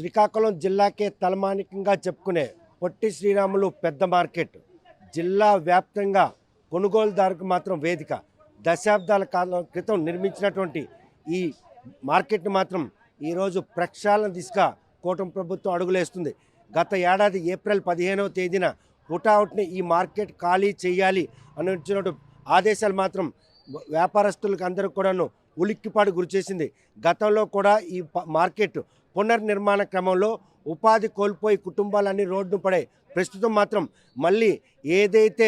శ్రీకాకుళం జిల్లాకే తలమానికంగా చెప్పుకునే పొట్టి శ్రీరాములు పెద్ద మార్కెట్ జిల్లా వ్యాప్తంగా కొనుగోలుదారుకు మాత్రం వేదిక. దశాబ్దాల కాలం క్రితం నిర్మించినటువంటి ఈ మార్కెట్ను మాత్రం ఈరోజు ప్రక్షాళన దిశగా కూటమి ప్రభుత్వం అడుగులేస్తుంది. గత ఏడాది ఏప్రిల్ 15వ తేదీన హుటాహుటిని ఈ మార్కెట్ ఖాళీ చేయాలి అని వచ్చినట్టు ఆదేశాలు మాత్రం వ్యాపారస్తులకు అందరూ కూడాను ఉలిక్కిపాటు గురిచేసింది. గతంలో కూడా ఈ మార్కెట్ పునర్నిర్మాణ క్రమంలో ఉపాధి కోల్పోయి కుటుంబాలన్నీ రోడ్డును పడే ప్రస్తుతం మాత్రం మళ్ళీ ఏదైతే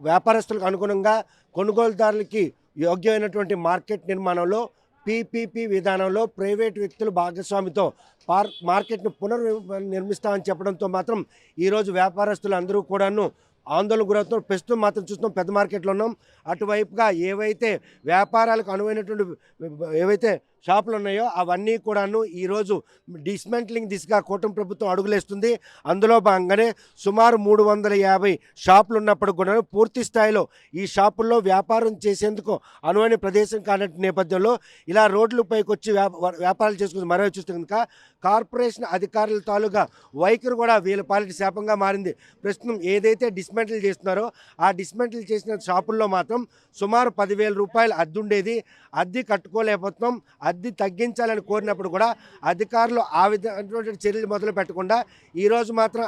వ్యాపారస్తులకు అనుగుణంగా కొనుగోలుదారులకి యోగ్యమైనటువంటి మార్కెట్ నిర్మాణంలో పీపీపీ విధానంలో ప్రైవేటు వ్యక్తుల భాగస్వామితో మార్కెట్ను పునర్నిర్మిస్తామని చెప్పడంతో మాత్రం ఈరోజు వ్యాపారస్తులు అందరూ కూడాను ఆందోళన గురవుతున్నారు. ప్రస్తుతం మాత్రం చూస్తున్నాం పెద్ద మార్కెట్లో ఉన్నాం. అటువైపుగా ఏవైతే వ్యాపారాలకు అనువైనటువంటి ఏవైతే షాపులు ఉన్నాయో అవన్నీ కూడాను ఈరోజు డిస్మెంట్లింగ్ దిశగా కూటమి ప్రభుత్వం అడుగులేస్తుంది. అందులో భాగంగానే సుమారు 350 షాపులు ఉన్నప్పుడు కూడా పూర్తి స్థాయిలో ఈ షాపుల్లో వ్యాపారం చేసేందుకు అనువైన ప్రదేశం కానటువంటి నేపథ్యంలో ఇలా రోడ్లపైకి వచ్చి వ్యాపారాలు చేసుకుని మరో చూస్తే కనుక కార్పొరేషన్ అధికారుల తాలూగా వైఖరి కూడా వీళ్ళ పాలిటి శాపంగా మారింది. ప్రస్తుతం ఏదైతే డిస్మెంటిల్ చేస్తున్నారో ఆ డిస్మెంటిల్ చేసిన షాపుల్లో మాత్రం సుమారు 10,000 రూపాయలు అద్దె ఉండేది. అద్దె కట్టుకోలేకపోతున్నాం, అద్దె తగ్గించాలని కోరినప్పుడు కూడా అధికారులు ఆ విధమైనటువంటి చర్యలు మొదలు పెట్టకుండా ఈరోజు మాత్రం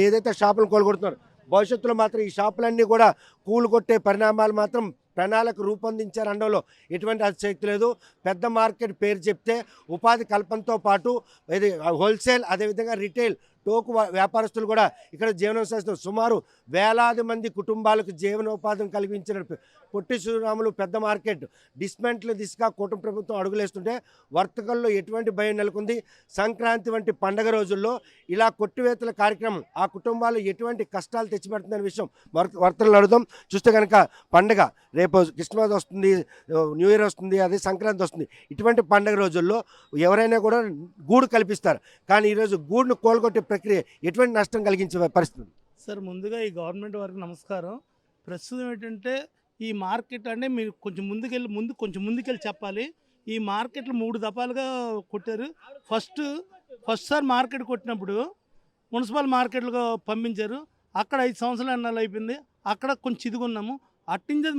ఏదైతే షాపులను కోలుకొడుతున్నారు భవిష్యత్తులో మాత్రం ఈ షాపులన్నీ కూడా కూలుకొట్టే పరిణామాలు మాత్రం ప్రణాళిక రూపొందించారనడంలో ఎటువంటి అతిశక్తి లేదు. పెద్ద మార్కెట్ పేరు చెప్తే ఉపాధి కల్పనతో పాటు ఇది హోల్సేల్ అదేవిధంగా రిటైల్ టోకు వ్యాపారస్తులు కూడా ఇక్కడ జీవనం చేస్తున్నారు. సుమారు వేలాది మంది కుటుంబాలకు జీవనోపాధిని కలిగించిన పొట్టి శ్రీరాములు పెద్ద మార్కెట్ డిస్మెంట్ల దిశగా కూటమి ప్రభుత్వం అడుగులేస్తుంటే వర్తకుల్లో ఎటువంటి భయం నెలకొంది. సంక్రాంతి వంటి పండగ రోజుల్లో ఇలా కొట్టివేతల కార్యక్రమం ఆ కుటుంబాలు ఎటువంటి కష్టాలు తెచ్చిపెడుతుందనే విషయం వర్తకులు అడుగుదాం. చూస్తే కనుక పండగ రేపు క్రిస్మస్ వస్తుంది, న్యూ ఇయర్ వస్తుంది, అదే సంక్రాంతి వస్తుంది. ఇటువంటి పండగ రోజుల్లో ఎవరైనా కూడా గూడు కల్పిస్తారు. కానీ ఈరోజు గూడును కోలుకొట్టే ప్రక్రియ ఎటువంటి నష్టం కలిగించే పరిస్థితి? సార్ ముందుగా ఈ గవర్నమెంట్ వారికి నమస్కారం. ప్రస్తుతం ఏంటంటే ఈ మార్కెట్ అంటే మీరు కొంచెం ముందుకెళ్ళి చెప్పాలి. ఈ మార్కెట్లు 3 దఫాలుగా కొట్టారు. ఫస్ట్ సార్ మార్కెట్ కొట్టినప్పుడు మున్సిపల్ మార్కెట్లుగా పంపించారు. అక్కడ 5 సంవత్సరాలు ఎన్నాళ్ళు అయిపోయింది. అక్కడ కొంచెం చిదుగున్నాము. అట్టించేది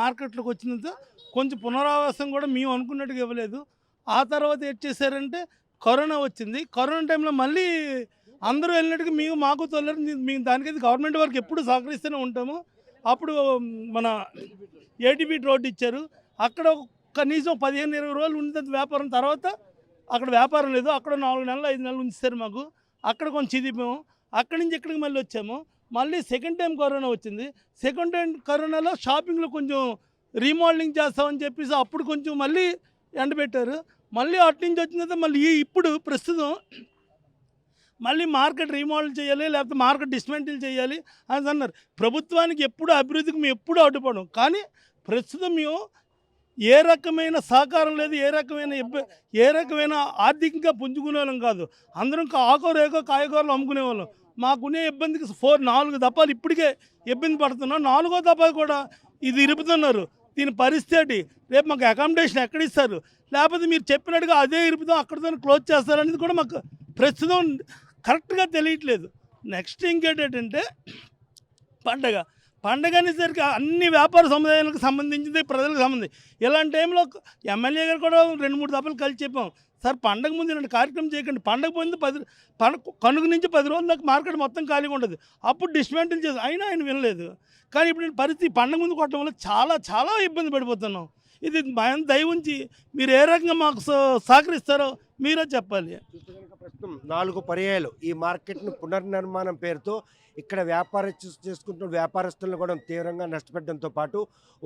మార్కెట్లోకి వచ్చినంత కొంచెం పునరావాసం కూడా మేము అనుకున్నట్టుగా ఇవ్వలేదు. ఆ తర్వాత ఏం చేశారంటే కరోనా వచ్చింది. కరోనా టైంలో మళ్ళీ అందరూ వెళ్ళినట్టుగా మాకు తోలేరు. మేము దానికైతే గవర్నమెంట్ వారికి ఎప్పుడు సహకరిస్తూనే ఉంటాము. అప్పుడు మన ఏటీబీ రోడ్డు ఇచ్చారు. అక్కడ కనీసం 15-20 రోజులు ఉంటుంది వ్యాపారం. తర్వాత అక్కడ వ్యాపారం లేదు. అక్కడ 4 నెలలు 5 నెలలు ఉంచారు మాకు. అక్కడ కొంచెం చిదిపాము. అక్కడి నుంచి ఇక్కడికి మళ్ళీ వచ్చాము. మళ్ళీ సెకండ్ టైం కరోనా వచ్చింది. సెకండ్ టైం కరోనాలో షాపింగ్లో కొంచెం రీమోడలింగ్ చేస్తామని చెప్పేసి అప్పుడు కొంచెం మళ్ళీ ఎండబెట్టారు. మళ్ళీ అటు నుంచి వచ్చిన తర్వాత మళ్ళీ ఇప్పుడు ప్రస్తుతం మళ్ళీ మార్కెట్ రీమోడల్ చేయాలి, లేకపోతే మార్కెట్ డిస్మెంటిల్ చేయాలి అని అన్నారు. ప్రభుత్వానికి ఎప్పుడు అభివృద్ధికి మేము ఎప్పుడు అడ్డుపడం. కానీ ప్రస్తుతం మేము ఏ రకమైన సహకారం లేదు, ఏ రకమైన ఆర్థికంగా పుంజుకునే వాళ్ళం కాదు. అందరం కాయగూరలు అమ్ముకునే వాళ్ళం. మాకునే ఇబ్బందికి 4 దఫాలు ఇప్పటికే ఇబ్బంది పడుతున్నాం. 4వ దఫా కూడా ఇది ఇరుపుతున్నారు. దీని పరిస్థితి రేపు మాకు అకామిడేషన్ ఎక్కడ ఇస్తారు, లేకపోతే మీరు చెప్పినట్టుగా అదే ఇరుపుతాం అక్కడితో క్లోజ్ చేస్తారనేది కూడా మాకు ప్రస్తుతం కరెక్ట్గా తెలియట్లేదు. నెక్స్ట్ ఇంకేంటంటే పండగ అనేసరికి అన్ని వ్యాపార సముదాయాలకు సంబంధించింది, ప్రజలకు సంబంధించి. ఇలాంటి టైంలో ఎమ్మెల్యే గారు కూడా 2-3 దఫాలు కలిసి చెప్పాం, సార్ పండగ ముందు ఇలాంటి కార్యక్రమం చేయకండి. పండగ పోయింది కనుక నుంచి 10 రోజుల దాకా మార్కెట్ మొత్తం ఖాళీగా ఉండదు. అప్పుడు డిస్మెంటిల్ చేసి అయినా ఆయన వినలేదు. కానీ ఇప్పుడు పరిస్థితి పండగ ముందు కొట్టడం వల్ల చాలా చాలా ఇబ్బంది పడిపోతున్నాం. ఇది దయ ఉంచి మీరు ఏ రకంగా మాకు సహకరిస్తారో మీరే చెప్పాలి. ప్రస్తుతం 4 పర్యాయాలు ఈ మార్కెట్ను పునర్నిర్మాణం పేరుతో ఇక్కడ చేసుకుంటున్న వ్యాపారస్తులను కూడా తీవ్రంగా నష్టపెట్టడంతో పాటు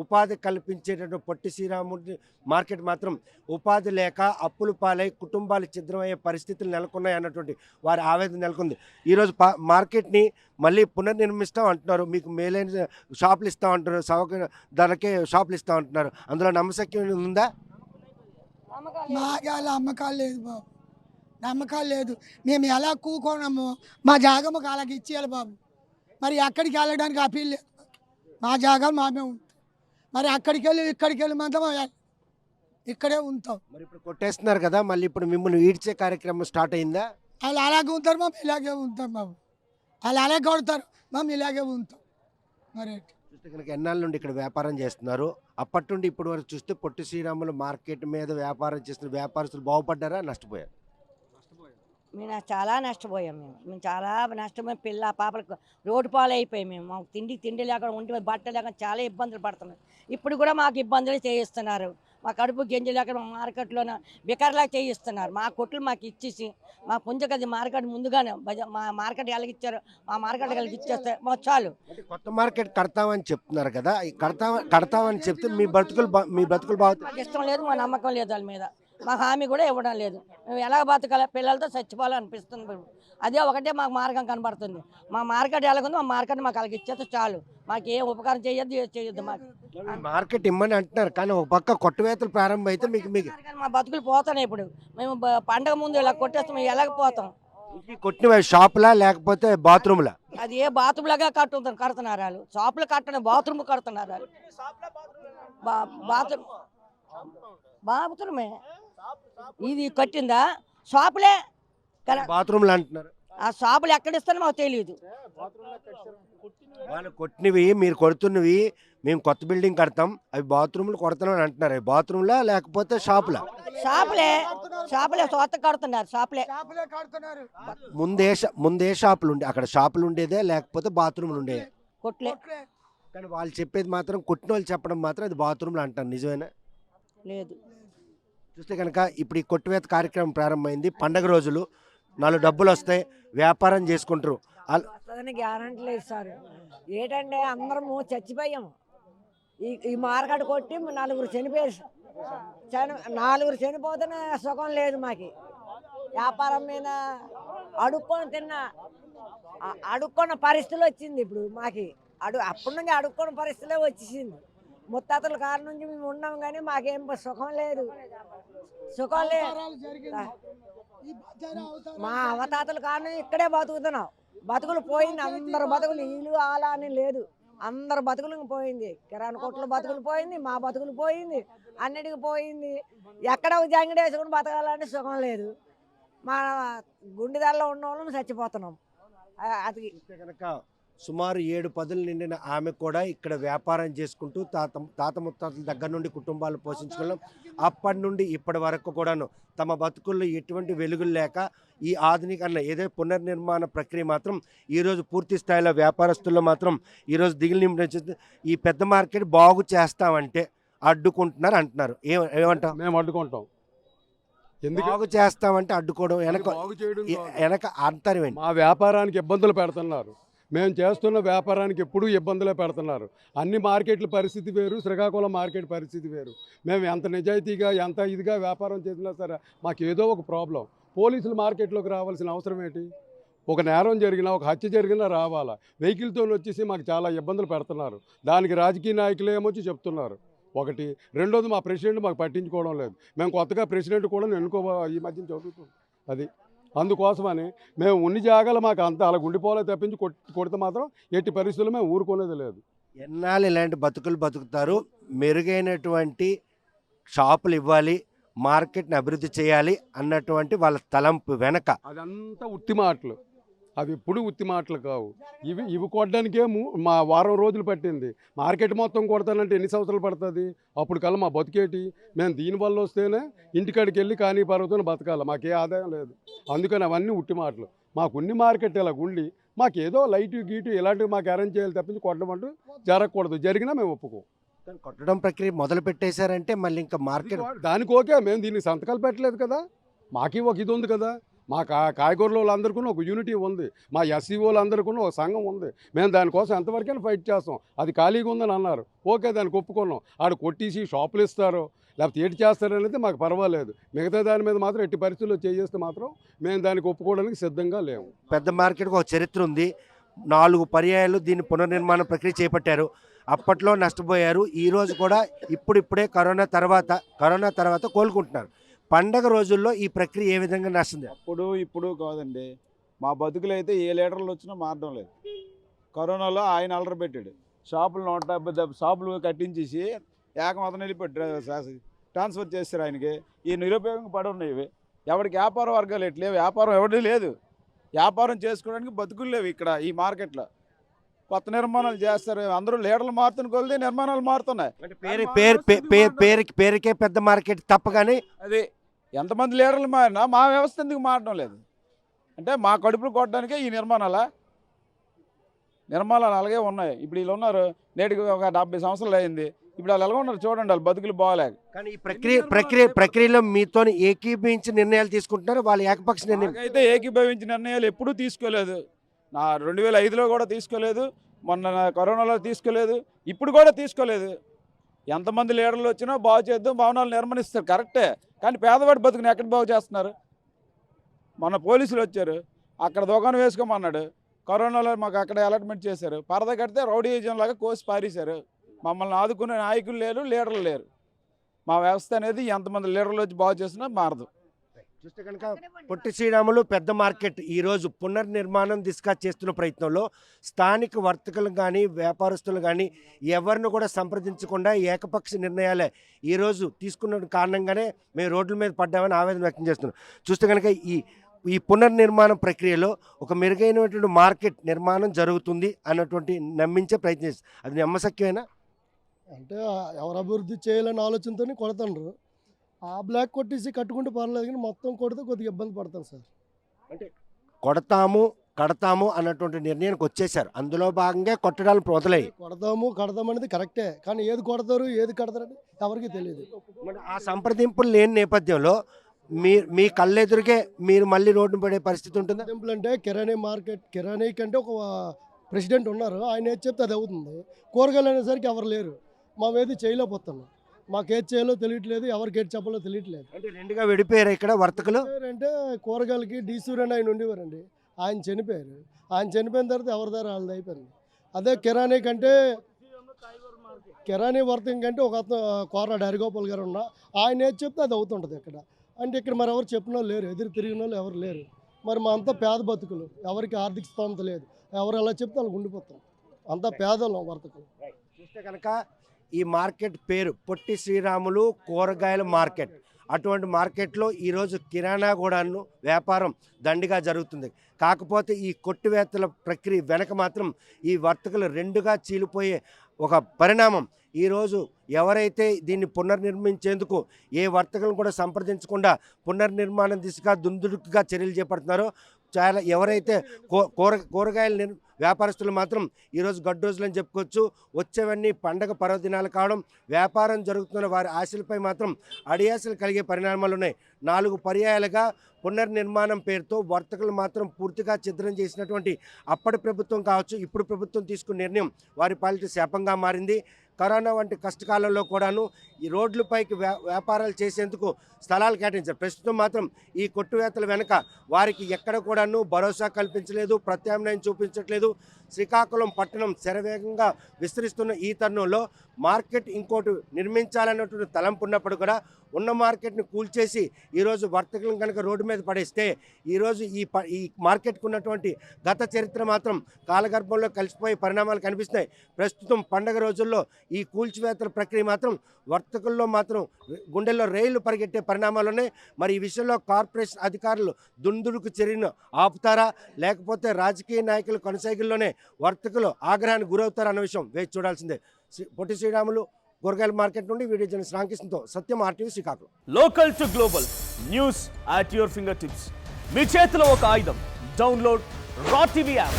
ఉపాధి కల్పించేటటువంటి పొట్టి శ్రీరాముడి మార్కెట్ మాత్రం ఉపాధి లేక అప్పులు పాలై కుటుంబాలు ఛిద్రమయ్యే పరిస్థితులు నెలకొన్నాయి అన్నటువంటి వారి ఆవేదన నెలకొంది. ఈరోజు మార్కెట్ని మళ్ళీ పునర్నిర్మిస్తాం అంటున్నారు, మీకు మేలైన షాపులు ఇస్తాం అంటున్నారు, సౌకర్య ధరకే షాపులు ఇస్తాం అంటున్నారు. అందులో నమ్మశక్యం ఉందా? అమ్మకాలు లేదు బాబు, నమ్మకాలు లేదు. మేము ఎలా కూకోనము మా జాగా మాకు అలాగే ఇచ్చేయాలి బాబు. మరి ఎక్కడికి వెళ్ళడానికి అప్పీల్ లేదు. మా జాగాలు మామే ఉంటాం. మరి అక్కడికి వెళ్ళి ఇక్కడికి వెళ్ళి మాత్రం ఇక్కడే ఉంటాం. మరి ఇప్పుడు కొట్టేస్తున్నారు కదా, మళ్ళీ ఇప్పుడు మిమ్మల్ని ఈడ్చే కార్యక్రమం స్టార్ట్ అయిందా? వాళ్ళు అలాగే ఉంటారు, మేము ఇలాగే ఉంటాం బాబు. వాళ్ళు అలాగే కొడతారు, మేము ఇలాగే ఉంటాం. మరి చూస్తే కనుక ఎన్నాళ్ళ నుండి ఇక్కడ వ్యాపారం చేస్తున్నారు? అప్పటి నుండి ఇప్పటి వరకు చూస్తే పొట్టి శ్రీరాములు మార్కెట్ మీద వ్యాపారం చేస్తున్న వ్యాపారస్తులు బాగుపడ్డారా, నష్టపోయారు? మేము చాలా నష్టపోయాం. మేము చాలా నష్టపోయాం. పిల్ల పాపలకు రోడ్డు పాలు అయిపోయాం. మాకు తిండి లేకుండా ఉండి బట్ట లేకుండా చాలా ఇబ్బందులు పడుతున్నాం. ఇప్పుడు కూడా మాకు ఇబ్బందులు చేయిస్తున్నారు. మా కడుపు గింజ లేకుండా మా మార్కెట్లోన బికర్లా చేయిస్తున్నారు. మా కొట్లు మాకు ఇచ్చేసి మా పుంజకది మార్కెట్ ముందుగానే మా మార్కెట్ ఎలాగిచ్చారు, మా మార్కెట్ ఎలాగిచ్చేస్తే మాకు చాలు. అంటే కొత్త మార్కెట్ కడతామని చెప్తున్నారు కదా, ఈ కడతామని చెప్తే మీ బ్రతుకులు బాగుతాయి. మాకు ఇష్టం లేదు, మా నమ్మకం లేదు వాళ్ళ మీద. మా హామీ కూడా ఇవ్వడం లేదు. మేము ఎలా బతకాలి, పిల్లలతో చచ్చిపోవాలనిపిస్తుంది. అదే ఒకటే మాకు మార్గం కనబడుతుంది. మా మార్కెట్ ఎలాగుందో మా మార్కెట్ మాకు అలాగ ఇచ్చేస్తే చాలు. మాకు ఏం ఉపకారం చేయొద్దు మాకు. మార్కెట్ ఇమ్మని అంటున్నారు కానీ ఒక పక్క కొట్టవేతలు ప్రారంభం అయితే మీకు మా బతుకులు పోతున్నాయి. ఇప్పుడు మేము పండగ ముందు ఇలా కొట్టేస్తాం, మేము ఎలాగపోతాం? కొట్టిన షాపులా లేకపోతే బాత్రూమ్లా? అది ఏ బాత్రూమ్ లాగా కడుతున్నారు వాళ్ళు. షాపులు కట్టడం, బాత్రూమ్ కడుతున్నారు వాళ్ళు. బాత్రూమే ఇది కట్టిందా? షాపులే బాత్రూమ్లు అంటున్నారు. ఆ షాపులు ఎక్కడ ఇస్తారో మాకు తెలియదు. వాళ్ళు కొట్టినవి మీరు కొడుతున్నవి మేము కొత్త బిల్డింగ్ కడతాం, అవి బాత్రూమ్లు కొడతామని అంటున్నారు. అవి బాత్రూమ్లా లేకపోతే షాపులా? షాపులే సొత్త కడుతున్నారు. షాపులే కడుతున్నారు. ముందే షాపులు ఉండే, అక్కడ షాపులు ఉండేదే లేకపోతే బాత్రూమ్లు ఉండేదే? కొట్లే. కానీ వాళ్ళు చెప్పేది మాత్రం, కొట్టిన వాళ్ళు చెప్పడం మాత్రం అది బాత్రూమ్లు అంటారు. నిజమేనా? లేదు. చూస్తే కనుక ఇప్పుడు ఈ కొట్టివేత కార్యక్రమం ప్రారంభమైంది. పండగ రోజులు 4 డబ్బులు వస్తాయి, వ్యాపారం చేసుకుంటారు. వస్తుందని గ్యారంటీ లేదు సార్. ఏంటంటే అందరము చచ్చిపోయాము. ఈ మార్కెట్ కొట్టి 4 చనిపోయారు. 4 చనిపోతేనే సుఖం లేదు మాకు. వ్యాపారం మీద అడుక్కున్న పరిస్థితులు వచ్చింది ఇప్పుడు మాకు. అప్పటి నుంచి అడుక్కున్న పరిస్థితులే వచ్చేసింది. ముత్తాతల కాలం నుంచి మేము ఉన్నాం కానీ మాకేం సుఖం లేదు. మా అవతాతల కారణం ఇక్కడే బతుకుతున్నాం. బతుకులు పోయింది, అందరు బతుకులు. ఇల్లు అలా అని లేదు, అందరు బతుకులు పోయింది. కిరాణా కొట్లు బతుకులు పోయింది, మా బతుకులు పోయింది, అన్నిటికి పోయింది. ఎక్కడ జంగిడి వేసుకుని బతకాలని సుఖం లేదు. మా గుండెదారిలో ఉన్న వాళ్ళం చచ్చిపోతున్నాం. అది కనుక సుమారు 7 పదులు నిండిన ఆమె కూడా ఇక్కడ వ్యాపారం చేసుకుంటూ తాత ముత్తాతల దగ్గర నుండి కుటుంబాలు పోషించుకోవడం. అప్పటి నుండి ఇప్పటి వరకు కూడాను తమ బతుకుల్లో ఎటువంటి వెలుగులు లేక ఈ ఆధునికరణ ఏదో పునర్నిర్మాణ ప్రక్రియ మాత్రం ఈరోజు పూర్తి స్థాయిలో వ్యాపారస్తుల్లో మాత్రం ఈరోజు దిగులు. ఈ పెద్ద మార్కెట్ బాగు చేస్తామంటే అడ్డుకుంటున్నారు అంటున్నారు. ఏమంటాం? మేము అడ్డుకుంటాం. ఎందుకు బాగు చేస్తామంటే అడ్డుకోవడం వెనక అంతరం? మా వ్యాపారానికి ఇబ్బందులు పెడుతున్నారు. మేము చేస్తున్న వ్యాపారానికి ఎప్పుడూ ఇబ్బందులే పెడుతున్నారు. అన్ని మార్కెట్ల పరిస్థితి వేరు, శ్రీకాకుళం మార్కెట్ పరిస్థితి వేరు. మేము ఎంత నిజాయితీగా ఎంత ఇదిగా వ్యాపారం చేసినా సరే మాకు ఏదో ఒక ప్రాబ్లం. పోలీసులు మార్కెట్లోకి రావాల్సిన అవసరం ఏంటి? ఒక నేరం జరిగినా, ఒక హత్య జరిగినా రావాలా? వెహికల్తో వచ్చేసి మాకు చాలా ఇబ్బందులు పెడుతున్నారు. దానికి రాజకీయ నాయకులు ఏమొచ్చి చెప్తున్నారు. ఒకటి. రెండోది, మా ప్రెసిడెంట్ మాకు పట్టించుకోవడం లేదు. మేము కొత్తగా ప్రెసిడెంట్ కూడా ఈ మధ్య చదువుతాం. అది అందుకోసమని మేము ఉన్ని జాగాలు మాకు అంత అలా గుండిపోలే తప్పించి కొడితే మాత్రం ఎట్టి పరిస్థితుల్లో మేము ఊరుకునేది లేదు. ఎన్నాళ్ళు ఇలాంటి బతుకులు బతుకుతారు? మెరుగైనటువంటి షాపులు ఇవ్వాలి, మార్కెట్ని అభివృద్ధి చేయాలి అన్నటువంటి వాళ్ళ తలంపు వెనక అదంతా ఉత్తి మాటలు. అవి ఎప్పుడు ఉత్తి మాటలు కావు. ఇవి కొట్టడానికే మా వారం రోజులు పట్టింది. మార్కెట్ మొత్తం కొడతానంటే ఎన్ని సంవత్సరాలు పడుతుంది? అప్పుడు కల్లా మా బతికేటి. మేము దీనివల్ల వస్తేనే ఇంటికాడికి వెళ్ళి కానీ పర్వతం బతకాలి. మాకే ఆదాయం లేదు. అందుకని అవన్నీ ఉట్టి మాటలు. మాకు ఉన్ని మార్కెట్ ఇలా ఉండి మాకేదో లైటు గీటు ఇలాంటివి మాకు అరేంజ్ చేయాలి తప్పించి కొట్టడం అంటూ జరగకూడదు. జరిగినా మేము ఒప్పుకోం. కొట్టడం ప్రక్రియ మొదలు పెట్టేశారంటే మళ్ళీ ఇంకా మార్కెట్ దానికి ఓకే. మేము దీనికి సంతకాలు పెట్టలేదు కదా. మాకు ఒక ఇది ఉంది కదా. మా కాయగూరల వాళ్ళందరికీ ఒక యూనిటీ ఉంది. మా ఎస్సీ వాళ్ళందరికీ ఒక సంఘం ఉంది. మేము దానికోసం ఎంతవరకైనా ఫైట్ చేస్తాం. అది ఖాళీగా ఉందని అన్నారు, ఓకే, దానికి ఒప్పుకున్నాం. ఆడు కొట్టేసి షాపులు ఇస్తారో లేకపోతే ఏటి చేస్తారనేది మాకు పర్వాలేదు. మిగతా దాని మీద మాత్రం ఎట్టి పరిస్థితుల్లో చేస్తే మాత్రం మేము దానికి ఒప్పుకోవడానికి సిద్ధంగా లేము. పెద్ద మార్కెట్కి ఒక చరిత్ర ఉంది. 4 పర్యాయాలు దీన్ని పునర్నిర్మాణ ప్రక్రియ చేపట్టారు. అప్పట్లో నష్టపోయారు. ఈరోజు కూడా ఇప్పుడిప్పుడే కరోనా తర్వాత కోలుకుంటున్నారు. పండగ రోజుల్లో ఈ ప్రక్రియ ఏ విధంగా నష్టం? ఇప్పుడు కాదండి. మా బతుకులు అయితే ఏ లీటర్లు వచ్చినా మారడం లేదు. కరోనాలో ఆయన అలర పెట్టాడు. షాపులు 170 షాపులు కట్టించేసి ఏకమతను వెళ్ళిపోయి ట్రాన్స్ఫర్ చేస్తారు ఆయనకి. ఈ నిరుపయోగంగా పడి ఉన్నాయి ఇవి. ఎవరికి వ్యాపార వర్గాలు ఎట్లేవు, వ్యాపారం ఎవరిది లేదు, వ్యాపారం చేసుకోవడానికి బతుకులు లేవు ఇక్కడ ఈ మార్కెట్లో. కొత్త నిర్మాణాలు చేస్తారు, అందరూ లీడర్లు మారుతున్న కొలిది నిర్మాణాలు మారుతున్నాయి. పేరుకే పెద్ద మార్కెట్ తప్పగానే అది ఎంతమంది లీడర్లు మారినా మా వ్యవస్థ ఎందుకు మారడం లేదు అంటే మా కడుపులు కొట్టడానికే ఈ నిర్మాణాలు అలాగే ఉన్నాయి. ఇప్పుడు వీళ్ళు ఉన్నారు, నేటికి ఒక 70 సంవత్సరాలు అయింది, ఇప్పుడు వాళ్ళు ఎలా ఉన్నారు చూడండి, వాళ్ళు బతుకులు బాగాలేక. కానీ ఈ ప్రక్రియలో మీతో ఏకీభవించి నిర్ణయాలు తీసుకుంటున్నారు, వాళ్ళు ఏకపక్ష నిర్ణయం అయితే ఏకీభవించిన నిర్ణయాలు ఎప్పుడూ తీసుకోలేదు. 2005లో కూడా తీసుకోలేదు, మొన్న కరోనాలో తీసుకోలేదు, ఇప్పుడు కూడా తీసుకోలేదు. ఎంతమంది లీడర్లు వచ్చినా బాగు చేద్దాం, భవనాలు నిర్మిస్తారు కరెక్టే, కానీ పేదవాడి బతుకుని ఎక్కడ బాగు చేస్తున్నారు? మొన్న పోలీసులు వచ్చారు, అక్కడ దుకాణం వేసుకోమన్నాడు, కరోనాలో మాకు అక్కడ అలాట్మెంట్ చేశారు, పరద కడితే రౌడీజం లాగా కోసి పారేశారు. మమ్మల్ని ఆదుకునే నాయకులు లేరు, లీడర్లు లేరు. మా వ్యవస్థ అనేది ఎంతమంది లీడర్లు వచ్చి బాగు చేసినా మారదు. చూస్తే కనుక పొట్టి శ్రీరాములు పెద్ద మార్కెట్ ఈరోజు పునర్నిర్మాణం దిశగా చేస్తున్న ప్రయత్నంలో స్థానిక వర్తకులు కానీ వ్యాపారస్తులు కానీ ఎవరిని కూడా సంప్రదించకుండా ఏకపక్ష నిర్ణయాలే ఈరోజు తీసుకున్న కారణంగానే మేము రోడ్ల మీద పడ్డామని ఆవేదన వ్యక్తం చేస్తున్నాం. చూస్తే కనుక ఈ పునర్నిర్మాణ ప్రక్రియలో ఒక మెరుగైనటువంటి మార్కెట్ నిర్మాణం జరుగుతుంది అన్నటువంటి నమ్మించే ప్రయత్నం చేస్తుంది. అది నమ్మశక్యమేనా? అంటే ఎవరు అభివృద్ధి చేయాలని ఆలోచనతో కొడతాండ్రు. ఆ బ్లాక్ కొట్టేసి కట్టుకుంటే పర్లేదు, కానీ మొత్తం కొడితే కొద్దిగా ఇబ్బంది పడతాను సార్. అంటే కడతాము అన్నటువంటి నిర్ణయానికి వచ్చేసారు, అందులో భాగంగా కొట్టడాలు మొదలయ్యి. కడతాము అనేది కరెక్టే, కానీ ఏది కొడతారు ఏది కడతారని ఎవరికి తెలియదు. మరి ఆ సంప్రదింపులు లేని నేపథ్యంలో మీ కళ్ళెదురుగే మీరు మళ్ళీ రోడ్డు పడే పరిస్థితి ఉంటుంది. సింపుల్ అంటే కిరాణీ కంటే ఒక ప్రెసిడెంట్ ఉన్నారు, ఆయన ఏది చెప్తే అది అవుతుంది. కూరగాయలు అనేసరికి ఎవరు లేరు, మేమేది చేయలేకపోతున్నాం, మాకేది చేయాలో తెలియట్లేదు, ఎవరికి ఏది చెప్పాలో తెలియట్లేదు. అంటే రెండుగా విడిపోయారు ఇక్కడ వర్తకులు. అంటే కూరగాయలకి డీసూర్ అని ఆయన ఉండేవారండి, ఆయన చనిపోయారు. ఆయన చనిపోయిన తర్వాత ఎవరి దారి వాళ్ళది అయిపోయింది. అదే కిరాణీ వర్తకం కంటే ఒక అతను కోర హరిగోపాల్ గారు ఉన్నా, ఆయన ఏది చెప్తే అది అవుతుంటుంది ఇక్కడ. అంటే ఇక్కడ మరి ఎవరు చెప్పిన వాళ్ళు లేరు, ఎదురు తిరిగిన వాళ్ళు ఎవరు లేరు. మరి మా అంతా పేద బతుకులు, ఎవరికి ఆర్థిక స్థోమత లేదు, ఎవరు ఎలా చెప్తే వాళ్ళకి ఉండిపోతాం, అంతా పేదలం వర్తకులు. చూస్తే కనుక ఈ మార్కెట్ పేరు పొట్టి శ్రీరాములు కూరగాయల మార్కెట్. అటువంటి మార్కెట్లో ఈరోజు కిరాణా కూడాను వ్యాపారం దండిగా జరుగుతుంది. కాకపోతే ఈ కొట్టివేతల ప్రక్రియ వెనక మాత్రం ఈ వర్తకులు రెండుగా చీలిపోయే ఒక పరిణామం. ఈరోజు ఎవరైతే దీన్ని పునర్నిర్మించేందుకు ఏ వర్తకులను కూడా సంప్రదించకుండా పునర్నిర్మాణం దిశగా దుందుడుకుగా చర్యలు చేపడుతున్నారో చాలా ఎవరైతే కూరగాయల వ్యాపారస్తులు మాత్రం ఈరోజు గడ్డు రోజులని చెప్పుకోవచ్చు. వచ్చేవన్నీ పండగ పర్వదినాలు కావడం, వ్యాపారం జరుగుతున్న వారి ఆశలపై మాత్రం అడియాసలు కలిగే పరిణామాలు ఉన్నాయి. 4 పర్యాయాలుగా పునర్నిర్మాణం పేరుతో వర్తకులు మాత్రం పూర్తిగా ఛిద్రం చేసినటువంటి అప్పటి ప్రభుత్వం కావచ్చు, ఇప్పుడు ప్రభుత్వం తీసుకున్న నిర్ణయం వారి పాలిట శాపంగా మారింది. కరోనా వంటి కష్టకాలంలో కూడాను ఈ రోడ్లపైకి వ్యాపారాలు చేసేందుకు స్థలాలు కేటాయించారు. ప్రస్తుతం మాత్రం ఈ కొట్టువేతల వెనుక వారికి ఎక్కడ కూడాను భరోసా కల్పించలేదు, ప్రత్యామ్నాయం చూపించట్లేదు. శ్రీకాకుళం పట్టణం శరవేగంగా విస్తరిస్తున్న ఈ తరుణంలో మార్కెట్ ఇంకోటి నిర్మించాలన్నటువంటి తలంపు ఉన్నప్పుడు కూడా ఉన్న మార్కెట్ని కూల్చేసి ఈరోజు వర్తకులను కనుక రోడ్డు మీద పడేస్తే ఈరోజు ఈ మార్కెట్కు ఉన్నటువంటి గత చరిత్ర మాత్రం కాలగర్భంలో కలిసిపోయే పరిణామాలు కనిపిస్తున్నాయి. ప్రస్తుతం పండగ రోజుల్లో ఈ కూల్చివేతల ప్రక్రియ మాత్రం వర్తకుల్లో మాత్రం గుండెల్లో రైళ్లు పరిగెట్టే పరిణామాలు ఉన్నాయి. మరి ఈ విషయంలో కార్పొరేషన్ అధికారులు దుందుడుకు చర్యను ఆపుతారా, లేకపోతే రాజకీయ నాయకుల కొనసాగిల్లోనే వర్తకులు ఆగ్రహానికి గురవుతారా అన్న విషయం వేచి చూడాల్సిందే. పొట్టి శ్రీరాములు కూరగాయల మార్కెట్ నుండి వీడియో జర్నలిస్ట్ రామకృష్ణతో Satyam, RTV Srikakulam. Local to global news at your fingertips. మీ చేతిలో ఒక ఆయుధం. డౌన్లోడ్ రా TV app.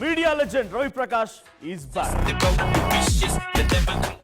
Media legend Ravi Prakash is back.